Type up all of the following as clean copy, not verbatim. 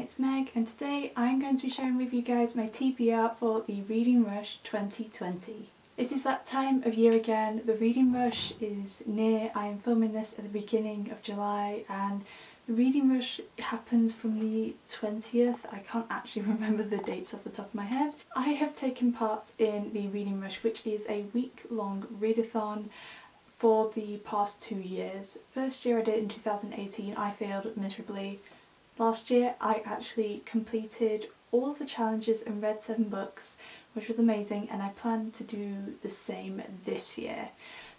it's Meg, and today I'm going to be sharing with you guys my TBR for the Reading Rush 2020. It is that time of year again. The Reading Rush is near. I am filming this at the beginning of July, and the Reading Rush happens from the 20th. I can't actually remember the dates off the top of my head. I have taken part in the Reading Rush, which is a week-long readathon for the past 2 years. First year I did it in 2018, I failed miserably. Last year I actually completed all of the challenges and read 7 books, which was amazing, and I plan to do the same this year.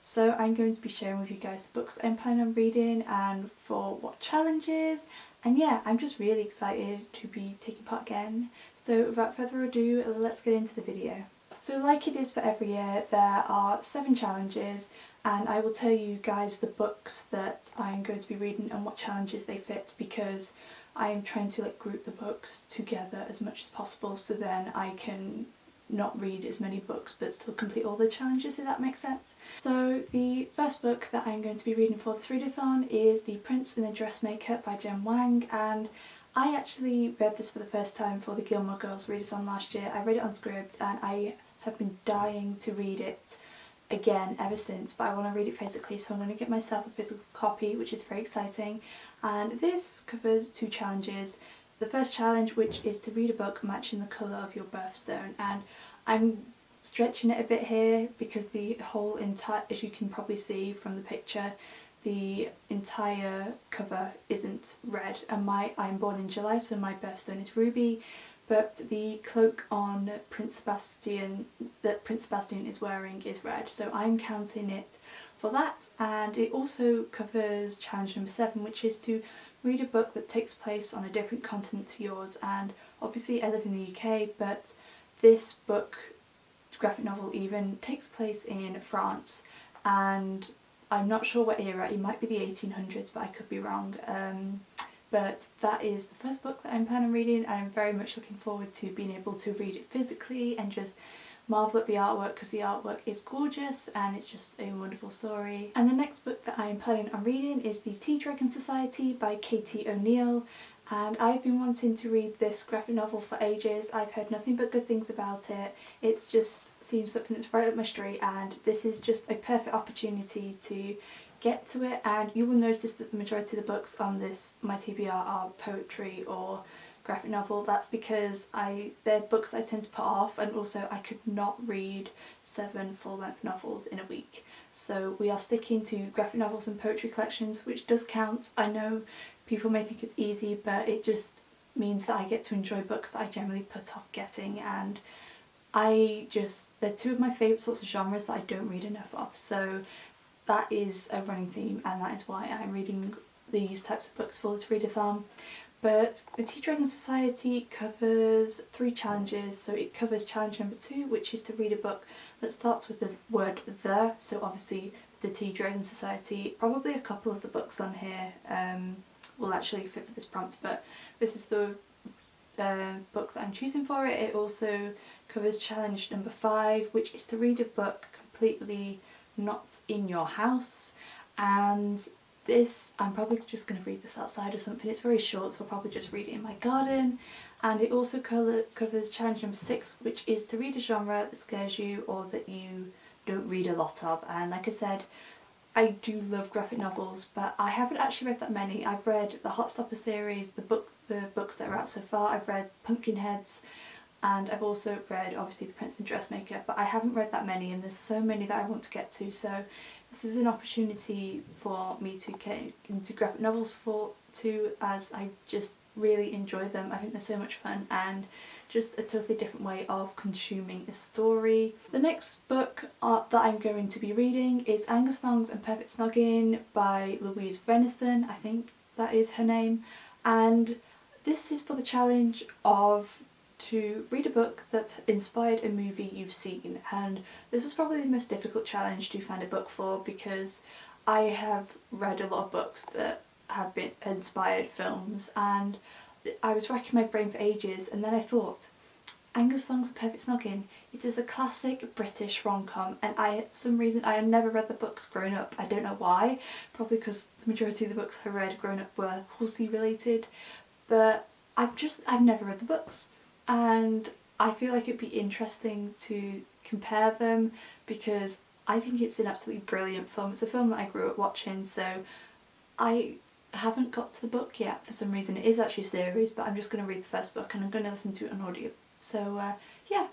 So I'm going to be sharing with you guys the books I'm planning on reading and for what challenges, and yeah, I'm just really excited to be taking part again. So without further ado, let's get into the video. So like it is for every year, there are 7 challenges, and I will tell you guys the books that I'm going to be reading and what challenges they fit, because I am trying to group the books together as much as possible, so then I can not read as many books but still complete all the challenges, if that makes sense. So the first book that I'm going to be reading for this readathon is The Prince and the Dressmaker by Jen Wang, and I actually read this for the first time for the Gilmore Girls readathon last year. I read it on Scribd and I have been dying to read it again ever since, but I want to read it physically, so I'm going to get myself a physical copy, which is very exciting. And this covers 2 challenges. The first challenge, which is to read a book matching the colour of your birthstone, and I'm stretching it a bit here because the whole entire, as you can probably see from the picture, the entire cover isn't red, and I'm born in July, so my birthstone is ruby, but the cloak on Prince Sebastian that Prince Sebastian is wearing is red, so I'm counting it for that. And it also covers challenge number 7, which is to read a book that takes place on a different continent to yours. And obviously I live in the UK, but this book, graphic novel even, takes place in France, and I'm not sure what era. It might be the 1800s, but I could be wrong. But that is the first book that I'm planning on reading, and I'm very much looking forward to being able to read it physically and just marvel at the artwork, because the artwork is gorgeous and it's just a wonderful story. And the next book that I am planning on reading is The Tea Dragon Society by Katie O'Neill, and I've been wanting to read this graphic novel for ages. I've heard nothing but good things about it. It just seems something that's right up my street, and this is just a perfect opportunity to get to it. And you will notice that the majority of the books on this my TBR are poetry or graphic novel. That's because they're books I tend to put off, and also I could not read 7 full-length novels in a week. So we are sticking to graphic novels and poetry collections, which does count. I know people may think it's easy, but it just means that I get to enjoy books that I generally put off getting, and they're 2 of my favourite sorts of genres that I don't read enough of. So that is a running theme, and that is why I'm reading these types of books for this readathon. But the Tea Dragon Society covers 3 challenges. So it covers challenge number 2, which is to read a book that starts with the word the, so obviously the Tea Dragon Society. Probably a couple of the books on here will actually fit for this prompt, but this is the book that I'm choosing for it. It also covers challenge number 5, which is to read a book completely not in your house, and this, I'm probably just going to read this outside or something. It's very short, so I'll probably just read it in my garden. And it also covers challenge number 6, which is to read a genre that scares you or that you don't read a lot of. And like I said, I do love graphic novels, but I haven't actually read that many. I've read the Heartstopper series, the books that are out so far. I've read Pumpkinheads, and I've also read obviously The Prince and Dressmaker, but I haven't read that many, and there's so many that I want to get to. So this is an opportunity for me to get into graphic novels too, as I just really enjoy them. I think they're so much fun and just a totally different way of consuming a story. The next book that I'm going to be reading is Angus Thongs and Perfect Snogging by Louise Renison, I think that is her name, and this is for the challenge of to read a book that inspired a movie you've seen. And this was probably the most difficult challenge to find a book for, because I have read a lot of books that have been inspired films, and I was racking my brain for ages, and then I thought, Angus Thongs and Perfect Snogging, it is a classic British rom-com, and for some reason I had never read the books growing up. I don't know why, probably because the majority of the books I read growing up were horsey related, but I've never read the books, and I feel like it'd be interesting to compare them because I think it's an absolutely brilliant film. It's a film that I grew up watching, so I haven't got to the book yet for some reason. It is actually a series, but I'm just going to read the first book and I'm going to listen to it on audio. So yeah,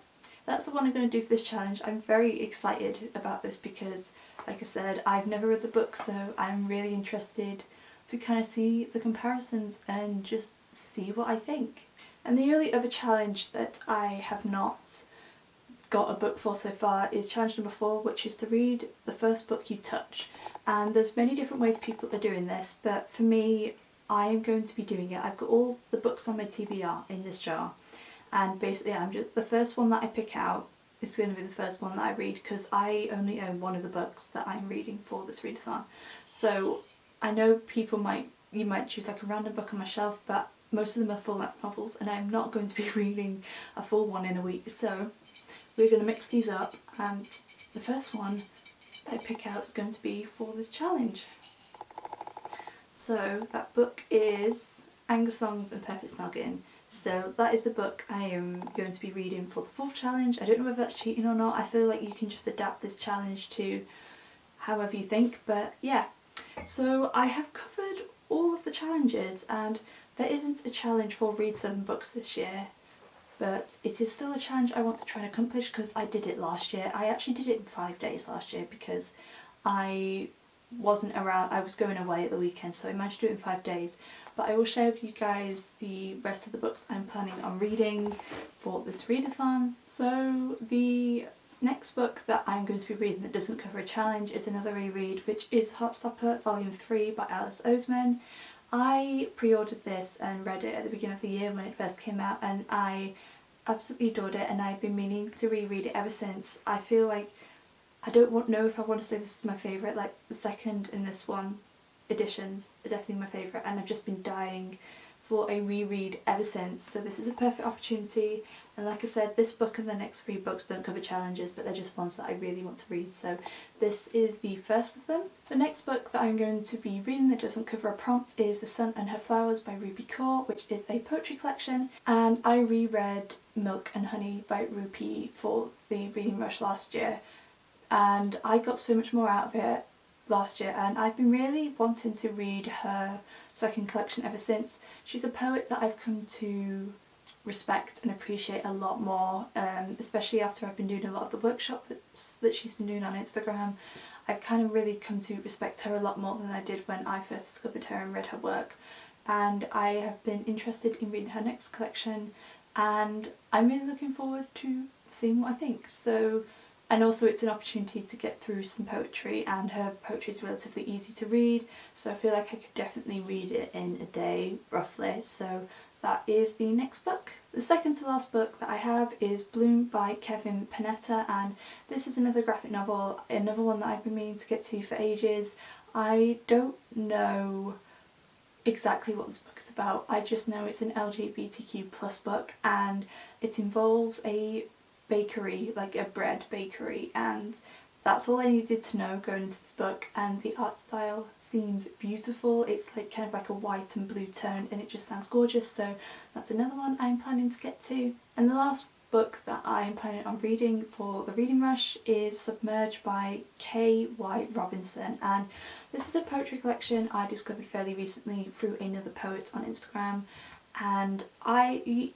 that's the one I'm going to do for this challenge. I'm very excited about this because, like I said, I've never read the book, so I'm really interested to kind of see the comparisons and just see what I think. And the only other challenge that I have not got a book for so far is challenge number 4, which is to read the first book you touch. And there's many different ways people are doing this, but for me, I am going to be doing it. I've got all the books on my TBR in this jar, and basically the first one that I pick out is going to be the first one that I read because I only own one of the books that I'm reading for this readathon. So I know you might choose like a random book on my shelf, but most of them are full-length novels and I'm not going to be reading a full one in a week. So we're going to mix these up, and the first one that I pick out is going to be for this challenge. So that book is Angus Long's and Perfect Snogging. So that is the book I am going to be reading for the 4th challenge. I don't know whether that's cheating or not. I feel like you can just adapt this challenge to however you think, but yeah. So I have covered all of the challenges, and there isn't a challenge for read 7 books this year, but it is still a challenge I want to try and accomplish because I did it last year. I actually did it in 5 days last year because I wasn't around, I was going away at the weekend, so I managed to do it in 5 days. But I will share with you guys the rest of the books I'm planning on reading for this readathon. So the next book that I'm going to be reading that doesn't cover a challenge is another reread, which is Heartstopper Volume 3 by Alice Oseman. I pre-ordered this and read it at the beginning of the year when it first came out, and I absolutely adored it, and I've been meaning to reread it ever since. I feel like I don't know if I want to say this is my favourite, like the second and this one editions are definitely my favourite, and I've just been dying for a reread ever since, so this is a perfect opportunity. And like I said, this book and the next 3 books don't cover challenges, but they're just ones that I really want to read, so this is the first of them. The next book that I'm going to be reading that doesn't cover a prompt is The Sun and Her Flowers by Ruby Kaur, which is a poetry collection, and I reread Milk and Honey by Rupi for the Reading Rush last year, and I got so much more out of it last year, and I've been really wanting to read her second collection ever since. She's a poet that I've come to respect and appreciate a lot more, especially after I've been doing a lot of the workshops that she's been doing on Instagram. I've kind of really come to respect her a lot more than I did when I first discovered her and read her work, and I have been interested in reading her next collection, and I'm really looking forward to seeing what I think. So, and also it's an opportunity to get through some poetry, and her poetry is relatively easy to read, so I feel like I could definitely read it in a day, roughly. So that is the next book. The second to last book that I have is Bloom by Kevin Panetta, and this is another graphic novel, another one that I've been meaning to get to for ages. I don't know exactly what this book is about, I just know it's an LGBTQ plus book, and it involves a bakery, like a bread bakery, and that's all I needed to know going into this book. And the art style seems beautiful. It's like kind of like a white and blue tone, and it just sounds gorgeous, so that's another one I'm planning to get to. And the last book that I'm planning on reading for the Reading Rush is Submerge by K.Y. Robinson, and this is a poetry collection I discovered fairly recently through another poet on Instagram, and I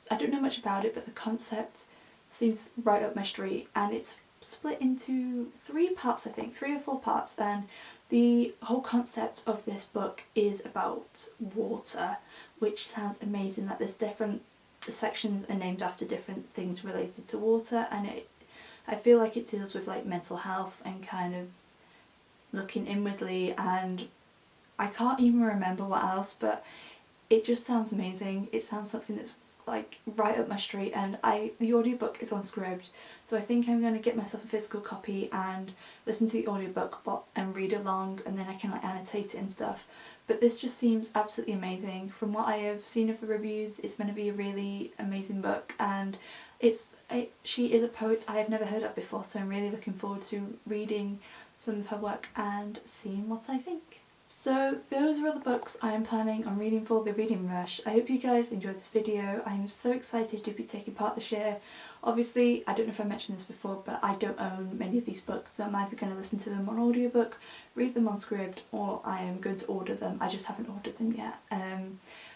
don't know much about it, but the concept seems right up my street, and it's split into 3 parts, I think, 3 or 4 parts, and the whole concept of this book is about water, which sounds amazing. That there's different sections are named after different things related to water, and I feel like it deals with like mental health and kind of looking inwardly, and I can't even remember what else, but it just sounds amazing. It sounds something that's like right up my street, and the audiobook is on Scribd, so I think I'm going to get myself a physical copy and listen to the audiobook and read along, and then I can like annotate it and stuff. But this just seems absolutely amazing. From what I have seen of the reviews, it's going to be a really amazing book, and she is a poet I have never heard of before, so I'm really looking forward to reading some of her work and seeing what I think. So those are all the books I am planning on reading for the Reading Rush. I hope you guys enjoyed this video. I am so excited to be taking part this year. Obviously, I don't know if I mentioned this before, but I don't own many of these books, so I'm either going to listen to them on audiobook, read them on script, or I am going to order them. I just haven't ordered them yet.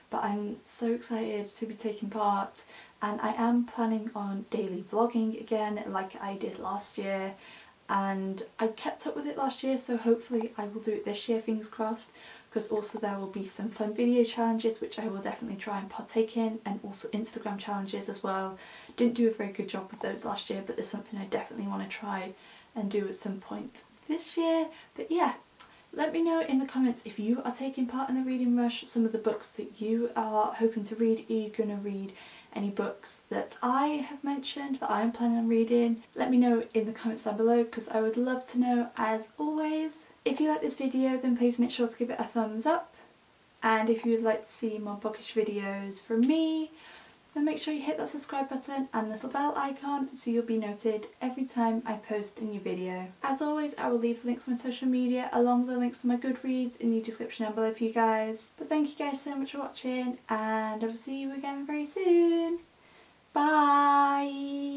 But I'm so excited to be taking part, and I am planning on daily vlogging again like I did last year. And I kept up with it last year, so hopefully I will do it this year, fingers crossed, because also there will be some fun video challenges which I will definitely try and partake in, and also Instagram challenges as well. Didn't do a very good job with those last year, but there's something I definitely want to try and do at some point this year. But yeah, let me know in the comments if you are taking part in the Reading Rush, some of the books that you are hoping to read. Are you going to read any books that I have mentioned that I am planning on reading? Let me know in the comments down below, because I would love to know as always. If you like this video, then please make sure to give it a thumbs up, and if you would like to see more bookish videos from me, then make sure you hit that subscribe button and little bell icon so you'll be noted every time I post a new video. As always, I will leave links to my social media along with the links to my Goodreads in the description down below for you guys. But thank you guys so much for watching, and I will see you again very soon. Bye!